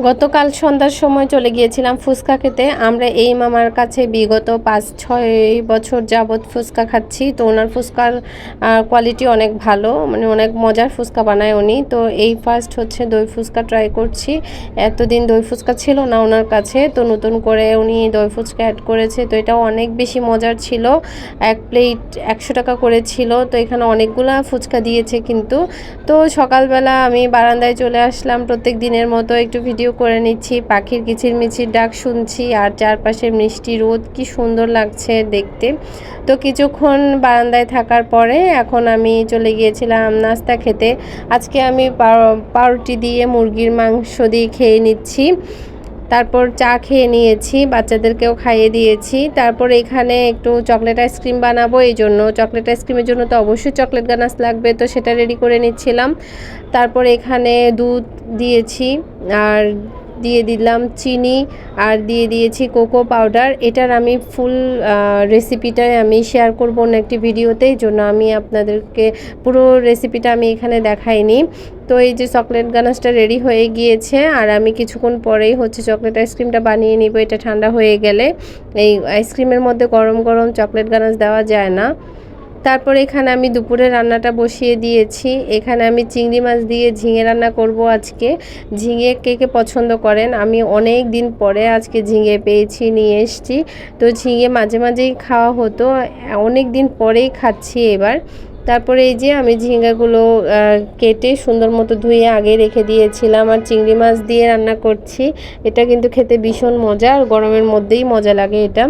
গতকাল সন্ধ্যার সময় চলে গিয়েছিলাম ফুচকা খেতে। আমরা এই মামার কাছে বিগত 5-6 বছর যাবৎ ফুচকা খাচ্ছি। তো ওনার ফুচকার কোয়ালিটি অনেক ভালো, মানে অনেক মজার ফুচকা বানায় উনি। তো এই ফার্স্ট হচ্ছে দই ফুচকা ট্রাই করছি। এতদিন দই ফুচকা ছিল না ওনার কাছে, তো নতুন করে উনি দই ফুচকা অ্যাড করেছে। তো এটাও অনেক বেশি মজার ছিল। এক প্লেট 100 টাকা করে ছিল। তো এখানে অনেকগুলা ফুচকা দিয়েছে কিন্তু। তো সকালবেলা আমি বারান্দায় চলে আসলাম, প্রত্যেক দিনের মতো একটু ভিডিও করে নিচ্ছি। পাখির কিচিরমিচির ডাক শুনছি আর চারপাশে মিষ্টি রোদ, কি সুন্দর লাগছে দেখতে। তো কিছুক্ষণ বারান্দায় থাকার পরে এখন আমি চলে গিয়েছিলাম নাস্তা খেতে। আজকে আমি পাউরুটি দিয়ে মুরগির মাংস দিয়ে খেয়ে নিচ্ছি। তারপর চা খেয়ে নিয়েছি, বাচ্চাদেরকেও খাইয়ে দিয়েছি। তারপর এখানে একটু চকলেট আইসক্রিম বানাবো, এই জন্য চকলেট আইসক্রিমের জন্য তো অবশ্যই চকলেট গানাশ লাগবে, তো সেটা রেডি করে নিচ্ছিলাম। তারপর এখানে দুধ দিয়েছি আর দিয়ে দিলাম চিনি আর দিয়ে দিয়েছি কোকো পাউডার। এটার আমি ফুল রেসিপিটাই আমি শেয়ার করব অন্য একটি ভিডিওতে, এই জন্য আমি আপনাদেরকে পুরো রেসিপিটা আমি এখানে দেখাইনি। তো এই যে চকলেট গানাশটা রেডি হয়ে গিয়েছে আর আমি কিছুক্ষণ পরেই হচ্ছে চকলেট আইসক্রিমটা বানিয়ে নিব। এটা ঠান্ডা হয়ে গেলে, এই আইসক্রিমের মধ্যে গরম গরম চকলেট গানাশ দেওয়া যায় না। তারপর এখানে আমি দুপুরে রান্নাটা বসিয়ে দিয়েছি। এখানে আমি চিংড়ি মাছ দিয়ে ঝিঙে রান্না করব আজকে। ঝিঙে কে কে পছন্দ করেন? আমি অনেক দিন পরে আজকে ঝিঙে পেয়েছি, নিয়ে এসেছি। তো ঝিঙে মাঝে মাঝেই খাওয়া হতো, অনেক দিন পরেই খাচ্ছি এবার। তারপরে এই যে আমি ঝিঙ্গাগুলো কেটে সুন্দর মতো ধুয়ে আগে রেখে দিয়েছিলাম আর চিংড়ি মাছ দিয়ে রান্না করছি। এটা কিন্তু খেতে ভীষণ মজা আর গরমের মধ্যেই মজা লাগে এটা।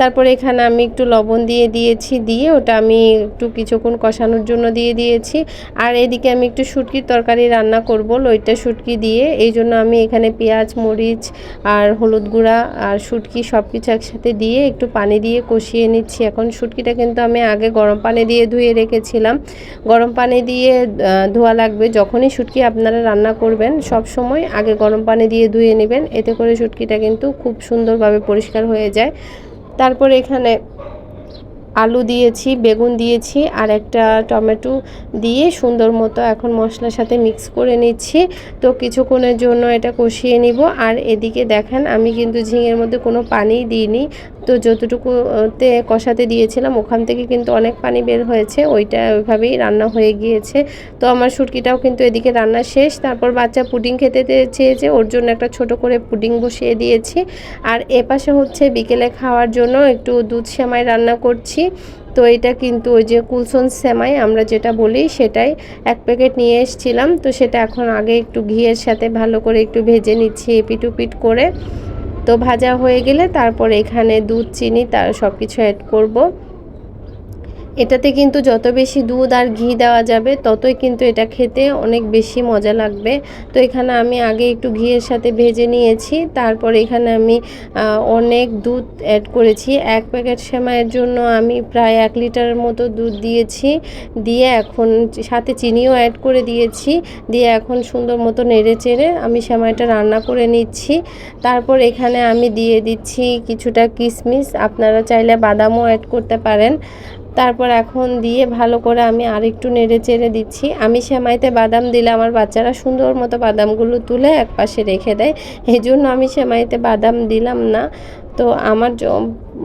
তারপরে এখানে আমি একটু লবণ দিয়ে দিয়েছি, দিয়ে ওটা আমি একটু কিছুক্ষণ কষানোর জন্য দিয়ে দিয়েছি। আর এদিকে আমি একটু শুটকির তরকারি রান্না করব, লইট্টা শুটকি দিয়ে। এই জন্য আমি এখানে পেঁয়াজ, মরিচ আর হলুদ গুঁড়া আর শুটকি সব কিছু একসাথে দিয়ে একটু পানি দিয়ে কষিয়ে নিচ্ছি। এখন শুটকিটা কিন্তু আমি আগে গরম পানি দিয়ে ধুয়ে রেখেছিলাম। গরম পানি দিয়ে ধোয়া লাগবে। যখনই শুটকি আপনারা রান্না করবেন সব সময় আগে গরম পানি দিয়ে ধুয়ে নেবেন, এতে করে শুটকিটা কিন্তু খুব সুন্দরভাবে পরিষ্কার হয়ে যায়। তারপর এখানে আলু দিয়েছি, বেগুন দিয়েছি আর একটা টমেটো দিয়ে সুন্দর মতো এখন মশলার সাথে মিক্স করে নিচ্ছি। তো কিছুক্ষণের জন্য এটা কষিয়ে নিব। আর এদিকে দেখেন আমি কিন্তু ঝিঙের মধ্যে কোনো পানিই দিইনি। তো যতটুকুতে কষাতে দিয়েছিলাম ওখান থেকে কিন্তু অনেক পানি বের হয়েছে, ওইটা ওইভাবেই রান্না হয়ে গিয়েছে। তো আমার শুটকিটাও কিন্তু এদিকে রান্না শেষ। তারপর বাচ্চা পুডিং খেতে চেয়েছে, ওর জন্য একটা ছোট করে পুডিং বসিয়ে দিয়েছি। আর এপাশে হচ্ছে বিকেলে খাওয়ার জন্য একটু দুধ সেমাই রান্না করছি। তো এটা কিন্তু ওই যে কুলসন সেমাই আমরা যেটা বলি সেটাই, 1 প্যাকেট নিয়ে এসেছিলাম। তো সেটা এখন আগে একটু ঘিয়ের সাথে ভালো করে একটু ভেজে নিচ্ছি এপিট ওপিট করে। তো ভাজা হয়ে গেলে তারপর এখানে দুধ, চিনি তার সব কিছু অ্যাড করব। এটাতে কিন্তু যত বেশি দুধ আর ঘি দেওয়া যাবে ততই কিন্তু এটা খেতে অনেক বেশি মজা লাগবে। তো এখানে আমি আগে একটু ঘিয়ের সাথে ভেজে নিয়েছি। তারপর এখানে আমি অনেক দুধ অ্যাড করেছি। 1 প্যাকেট সেমাইয়ের জন্য আমি প্রায় 1 লিটারের মতো দুধ দিয়েছি। দিয়ে এখন সাথে চিনিও অ্যাড করে দিয়েছি। দিয়ে এখন সুন্দর মতো নেড়ে চেড়ে আমি সেমাইটা রান্না করে নিচ্ছি। তারপর এখানে আমি দিয়ে দিচ্ছি কিছুটা কিশমিশ, আপনারা চাইলে বাদামও অ্যাড করতে পারেন। তারপর এখন দিয়ে ভালো করে আমি আরেকটু নেড়ে চেড়ে দিচ্ছি। আমি সেমাইতে বাদাম দিলে আমার বাচ্চারা সুন্দর মতো বাদামগুলো তুলে একপাশে রেখে দেয়, এই জন্য আমি সেমাইতে বাদাম দিলাম না। তো আমার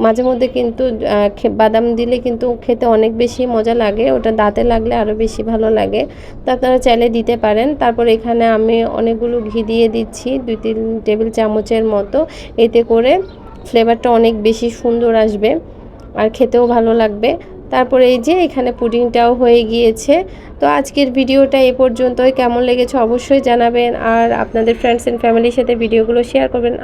মাঝে মধ্যে কিন্তু বাদাম দিলে কিন্তু খেতে অনেক বেশি মজা লাগে, ওটা দাঁতে লাগলে আরও বেশি ভালো লাগে। তো আপনারা চাইলে দিতে পারেন। তারপর এখানে আমি অনেকগুলো ঘি দিয়ে দিচ্ছি, 2-3 টেবিল চামচের মতো। এতে করে ফ্লেভারটা অনেক বেশি সুন্দর আসবে আর খেতেও ভালো লাগবে। তারপরে এই যে এখানে পুডিংটাও হয়ে গিয়েছে। তো আজকের ভিডিওটা এ পর্যন্তই। কেমন লেগেছে অবশ্যই জানাবেন আর আপনাদের ফ্রেন্ডস এন্ড ফ্যামিলির সাথে ভিডিওগুলো শেয়ার করবেন।